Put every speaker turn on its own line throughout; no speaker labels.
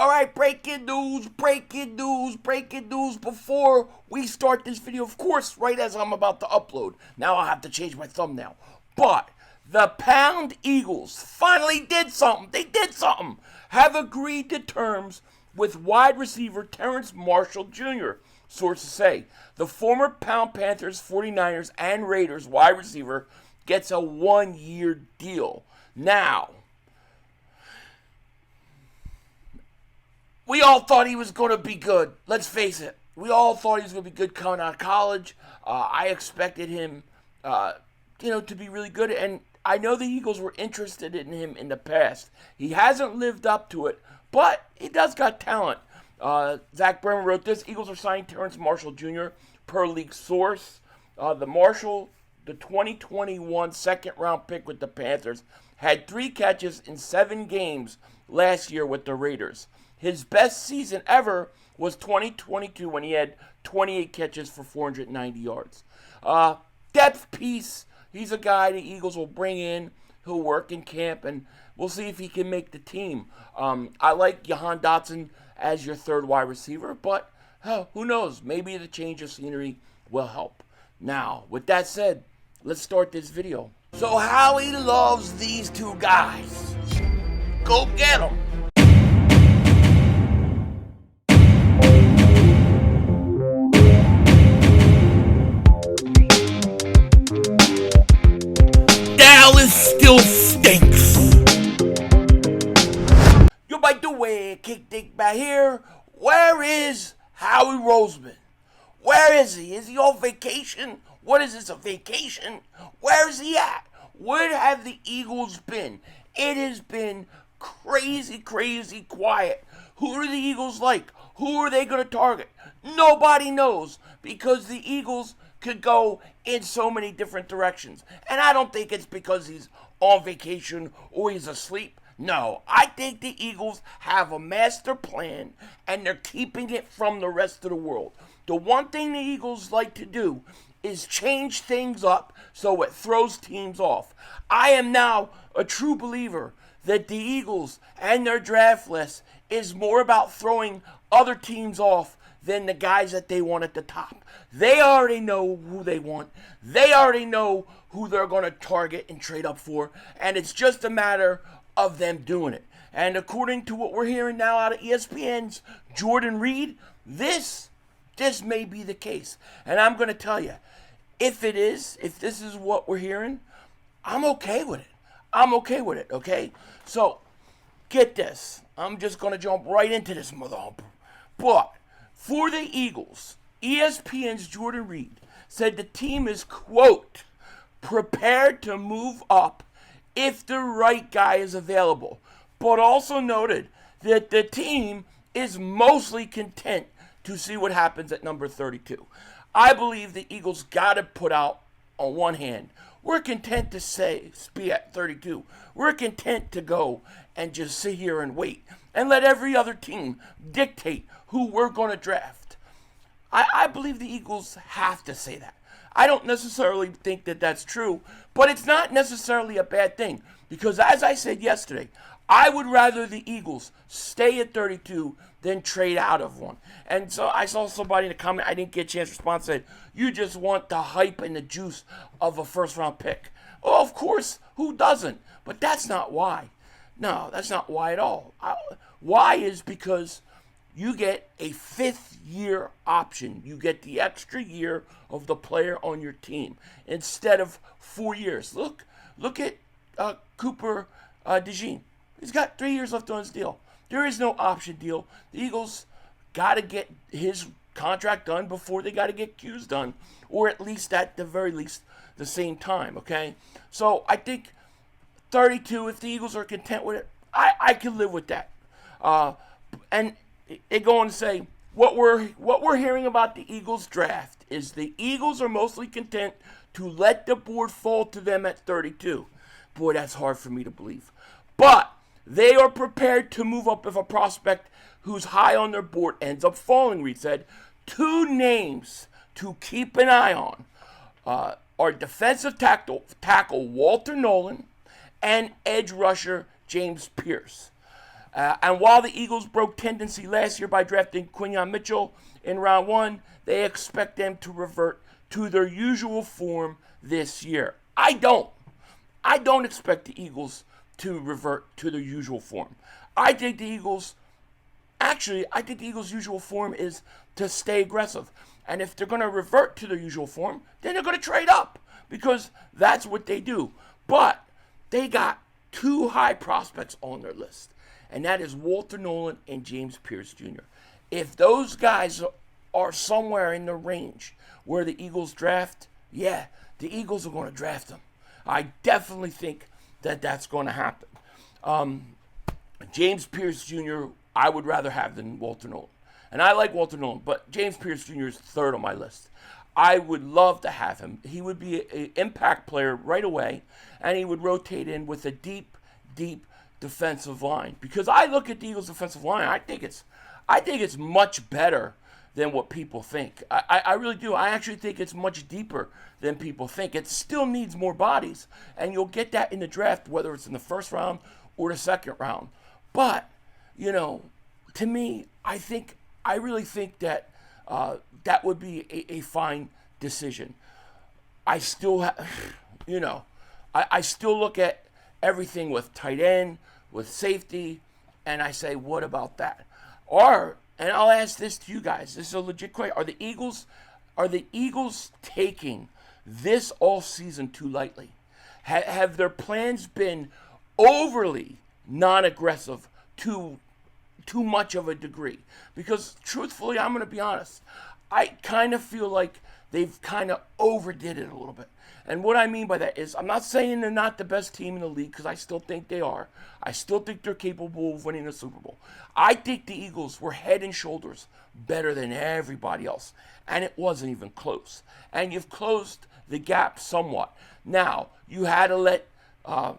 All right, breaking news, breaking news, breaking news. Before we start this video, of course, right as I'm about to upload, now I'll have to change my thumbnail. But the Pound Eagles finally did something. They did something. Have agreed to terms with wide receiver Terrence Marshall Jr., sources say. The former Pound Panthers, 49ers, and Raiders wide receiver gets a 1-year deal. Now, we all thought he was going to be good. Let's face it. We all thought he was going to be good coming out of college. I expected him, to be really good. And I know the Eagles were interested in him in the past. He hasn't lived up to it, but he does got talent. Zach Bremer wrote this. Eagles are signing Terrence Marshall Jr. per league source. The Marshall, the 2021 second-round pick with the Panthers, had 3 catches in 7 games last year with the Raiders. His best season ever was 2022 when he had 28 catches for 490 yards. Depth piece. He's a guy the Eagles will bring in. He'll work in camp, and we'll see if he can make the team. I like Jahan Dotson as your third wide receiver, but who knows? Maybe the change of scenery will help. Now, with that said, let's start this video. So Howie loves these 2 guys. Go get them. Dallas still stinks. Yo, by the way, kick Dingbat here. Where is Howie Roseman? Where is he? Is he on vacation? What is this, a vacation? Where is he at? Where have the Eagles been? It has been crazy, crazy quiet. Who are the Eagles like? Who are they going to target? Nobody knows, because the Eagles could go in so many different directions. And I don't think it's because he's on vacation or he's asleep. No, I think the Eagles have a master plan and they're keeping it from the rest of the world. The one thing the Eagles like to do is change things up so it throws teams off. I am now a true believer that the Eagles and their draft list is more about throwing other teams off than the guys that they want at the top. They already know who they want. They already know who they're going to target and trade up for. And it's just a matter of them doing it. And according to what we're hearing now out of ESPN's Jordan Reed, this may be the case. And I'm going to tell you, if this is what we're hearing, I'm okay with it. I'm okay with it, okay? So, get this. I'm just going to jump right into this mother humper. But for the Eagles, ESPN's Jordan Reed said the team is, quote, prepared to move up if the right guy is available, but also noted that the team is mostly content to see what happens at number 32. I believe the Eagles got to put out, on one hand, we're content to be at 32. We're content to go and just sit here and wait and let every other team dictate who we're going to draft. I believe the Eagles have to say that. I don't necessarily think that that's true, but it's not necessarily a bad thing, because as I said yesterday, I would rather the Eagles stay at 32 than trade out of one. And so I saw somebody in the comment, I didn't get a chance to respond, said, you just want the hype and the juice of a first-round pick. Well, of course, who doesn't? But that's not why. No, that's not why at all. Why is because you get a 5th-year option. You get the extra year of the player on your team instead of 4 years. Look at Cooper DeJean. He's got 3 years left on his deal. There is no option deal. The Eagles got to get his contract done before they got to get Q's done, or at least at the very least the same time, okay? So I think 32, if the Eagles are content with it, I can live with that. And they go on to say, what we're hearing about the Eagles draft is the Eagles are mostly content to let the board fall to them at 32. Boy, that's hard for me to believe. But they are prepared to move up if a prospect who's high on their board ends up falling, Reed said. 2 names to keep an eye on are defensive tackle Walter Nolan and edge rusher James Pierce. And while the Eagles broke tendency last year by drafting Quinyon Mitchell in round 1, they expect them to revert to their usual form this year. I don't. I don't expect the Eagles to revert to their usual form. I think the Eagles' usual form is to stay aggressive. And if they're going to revert to their usual form, then they're going to trade up because that's what they do. But they got 2 high prospects on their list, and that is Walter Nolan and James Pierce Jr. If those guys are somewhere in the range where the Eagles draft, yeah, the Eagles are going to draft them. I definitely think that that's going to happen. James Pierce Jr., I would rather have than Walter Nolan. And I like Walter Nolan, but James Pierce Jr. is 3rd on my list. I would love to have him. He would be an impact player right away, and he would rotate in with a deep, deep defensive line. Because I look at the Eagles' defensive line, I think it's much better than what people think. I really do. I actually think it's much deeper than people think. It still needs more bodies, and you'll get that in the draft, whether it's in the 1st round or the 2nd round. But, to me, I really think that that would be a fine decision. I still, I still look at everything with tight end, with safety, and I say, what about that? And I'll ask this to you guys. This is a legit question. Are the Eagles taking this offseason too lightly? Have their plans been overly non-aggressive to too much of a degree? Because truthfully, I'm going to be honest, I kind of feel like they've kind of overdid it a little bit. And what I mean by that is, I'm not saying they're not the best team in the league, because I still think they are. I still think they're capable of winning the Super Bowl. I think the Eagles were head and shoulders better than everybody else, and it wasn't even close. And you've closed the gap somewhat. Now, you had to let some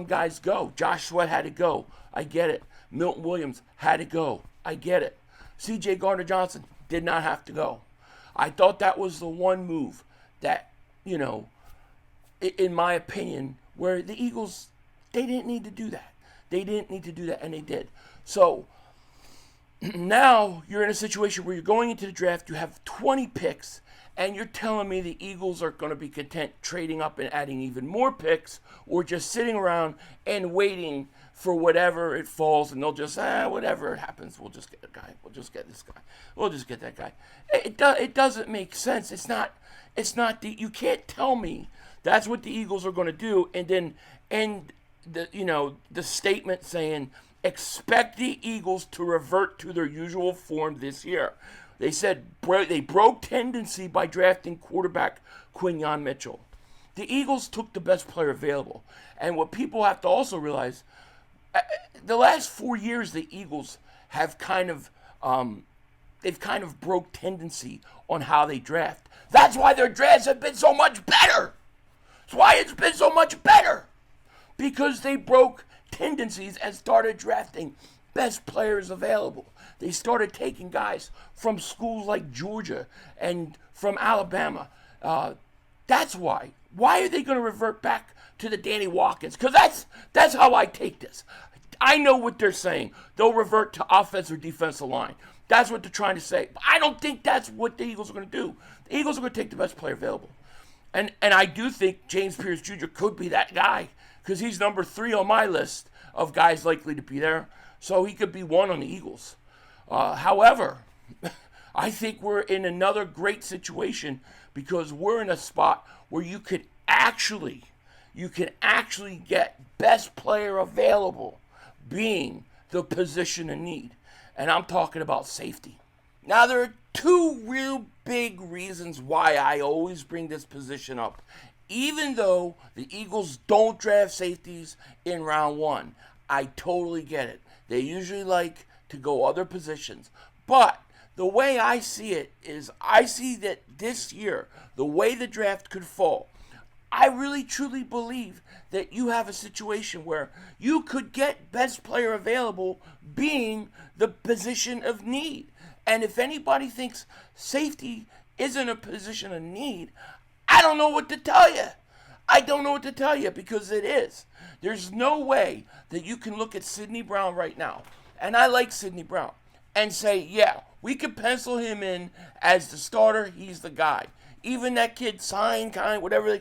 guys go. Josh Sweat had to go. I get it. Milton Williams had to go. I get it. C.J. Gardner-Johnson did not have to go. I thought that was the one move that, in my opinion, where the Eagles, they didn't need to do that. They didn't need to do that, and they did. So now you're in a situation where you're going into the draft, you have 20 picks, and you're telling me the Eagles are going to be content trading up and adding even more picks, or just sitting around and waiting for whatever it falls, and they'll just, whatever it happens, we'll just get a guy. We'll just get this guy. We'll just get that guy. It doesn't make sense. It's not you can't tell me that's what the Eagles are going to do, and then end the statement saying, expect the Eagles to revert to their usual form this year. They said they broke tendency by drafting quarterback Quinyon Mitchell. The Eagles took the best player available. And what people have to also realize, the last 4 years, the Eagles have they've kind of broke tendency on how they draft. That's why their drafts have been so much better. That's why it's been so much better. Because they broke tendencies and started drafting best players available. They started taking guys from schools like Georgia and from Alabama. That's why. Why are they going to revert back to the Danny Watkins? Because that's how I take this. I know what they're saying. They'll revert to offensive or defensive line. That's what they're trying to say. But I don't think that's what the Eagles are going to do. The Eagles are going to take the best player available. And I do think James Pierce Jr. could be that guy, because he's number 3 on my list of guys likely to be there. So he could be 1 on the Eagles. However, I think we're in another great situation, because we're in a spot where you can actually get best player available being the position of need. And I'm talking about safety. Now, there are 2 real big reasons why I always bring this position up. Even though the Eagles don't draft safeties in round 1, I totally get it. They usually like to go other positions. But the way I see it is, I see that this year, the way the draft could fall, I really truly believe that you have a situation where you could get best player available being the position of need. And if anybody thinks safety isn't a position of need, I don't know what to tell you. I don't know what to tell you because it is. There's no way that you can look at Sidney Brown right now, and I like Sidney Brown, and say, yeah, we could pencil him in as the starter. He's the guy. Even that kid, whatever.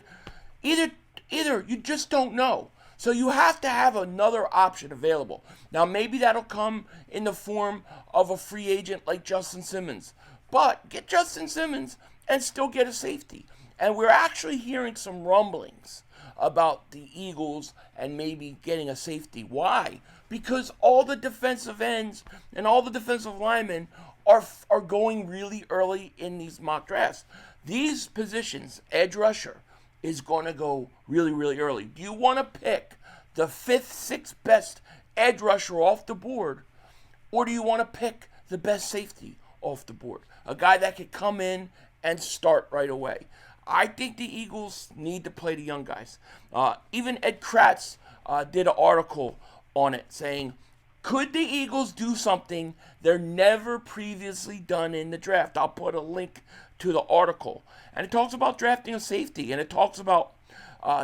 Either, either you just don't know. So you have to have another option available. Now maybe that'll come in the form of a free agent like Justin Simmons. But get Justin Simmons and still get a safety. And we're actually hearing some rumblings about the Eagles and maybe getting a safety. Why? Because all the defensive ends and all the defensive linemen are going really early in these mock drafts. These positions, edge rusher, is going to go really, really early. Do you want to pick the 5th, 6th best edge rusher off the board, or do you want to pick the best safety off the board? A guy that could come in and start right away. I think the Eagles need to play the young guys. Even Ed Kratz did an article on it saying, could the Eagles do something they're never previously done in the draft? I'll put a link to the article. And it talks about drafting a safety, and it talks about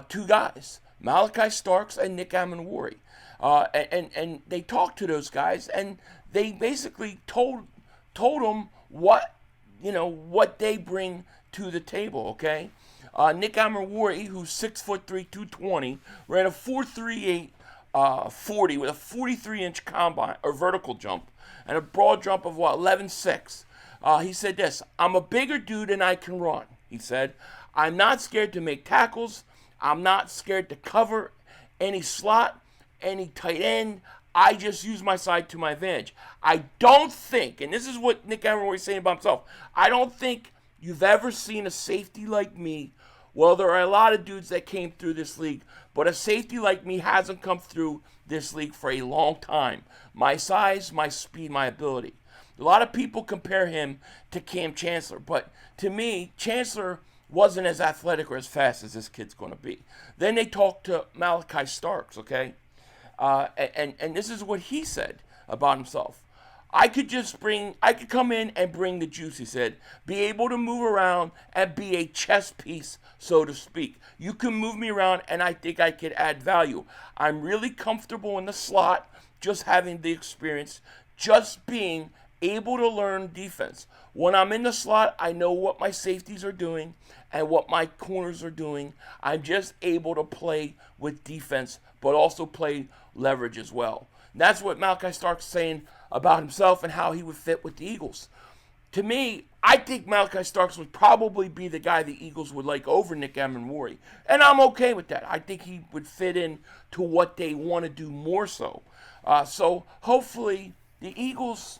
two guys, Malachi Starks and Nick Amenwori. And they talked to those guys, and they basically told them what they bring to the table. Okay, Nick Amenwori, who's 6'3", 220, ran a 4.38 40 with a 43-inch combine or vertical jump and a broad jump of 11.6. He said this: I'm a bigger dude and I can run. He said, I'm not scared to make tackles. I'm not scared to cover any slot, any tight end. I just use my side to my advantage. I don't think, and this is what Nick Amenwori is saying about himself, I don't think you've ever seen a safety like me. Well, there are a lot of dudes that came through this league, but a safety like me hasn't come through this league for a long time. My size, my speed, my ability. A lot of people compare him to Cam Chancellor, but to me, Chancellor wasn't as athletic or as fast as this kid's going to be. Then they talked to Malachi Starks, okay? And this is what he said about himself. I could come in and bring the juice, he said. Be able to move around and be a chess piece, so to speak. You can move me around, and I think I could add value. I'm really comfortable in the slot, just having the experience, just being able to learn defense. When I'm in the slot, I know what my safeties are doing and what my corners are doing. I'm just able to play with defense, but also play leverage as well. And that's what Malachi Stark's saying about himself and how he would fit with the Eagles. To me, I think Malachi Starks would probably be the guy the Eagles would like over Nick Amenwori. And I'm okay with that. I think he would fit in to what they want to do more so. So hopefully the Eagles,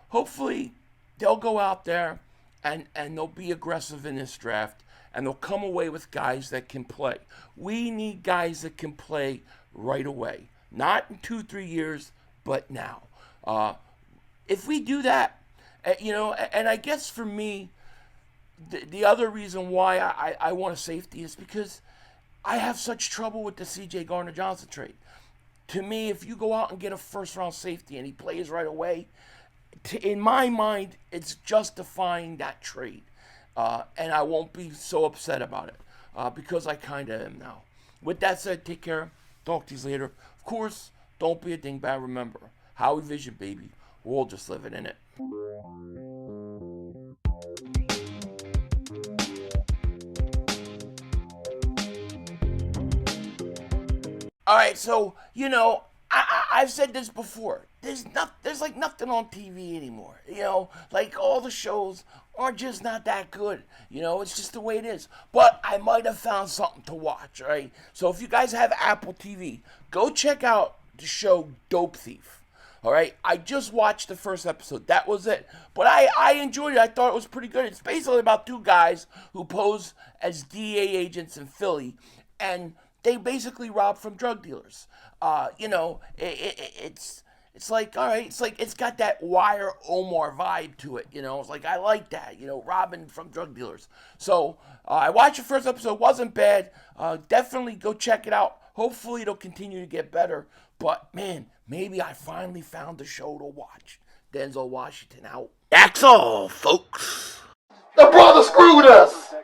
hopefully they'll go out there and they'll be aggressive in this draft and they'll come away with guys that can play. We need guys that can play right away. Not in 2-3 years, but now. If we do that, and I guess for me, the other reason why I want a safety is because I have such trouble with the C.J. Gardner-Johnson trade. To me, if you go out and get a first-round safety and he plays right away, in my mind, it's justifying that trade. And I won't be so upset about it because I kind of am now. With that said, take care. Talk to you later. Of course, don't be a dingbat. Remember, Howie Vision, baby. We're all just living in it. All right, so, I've said this before. There's like nothing on TV anymore. Like all the shows are just not that good. It's just the way it is. But I might have found something to watch, right? So if you guys have Apple TV, go check out the show Dope Thief. All right, I just watched the first episode. That was it. But I enjoyed it. I thought it was pretty good. It's basically about two guys who pose as DEA agents in Philly, and they basically rob from drug dealers. It's like, all right, it's got that Wire Omar vibe to it, It's like, I like that, robbing from drug dealers. So I watched the first episode, wasn't bad. Definitely go check it out. Hopefully it'll continue to get better. But man, maybe I finally found a show to watch. Denzel Washington out. That's all, folks.
The brother screwed us.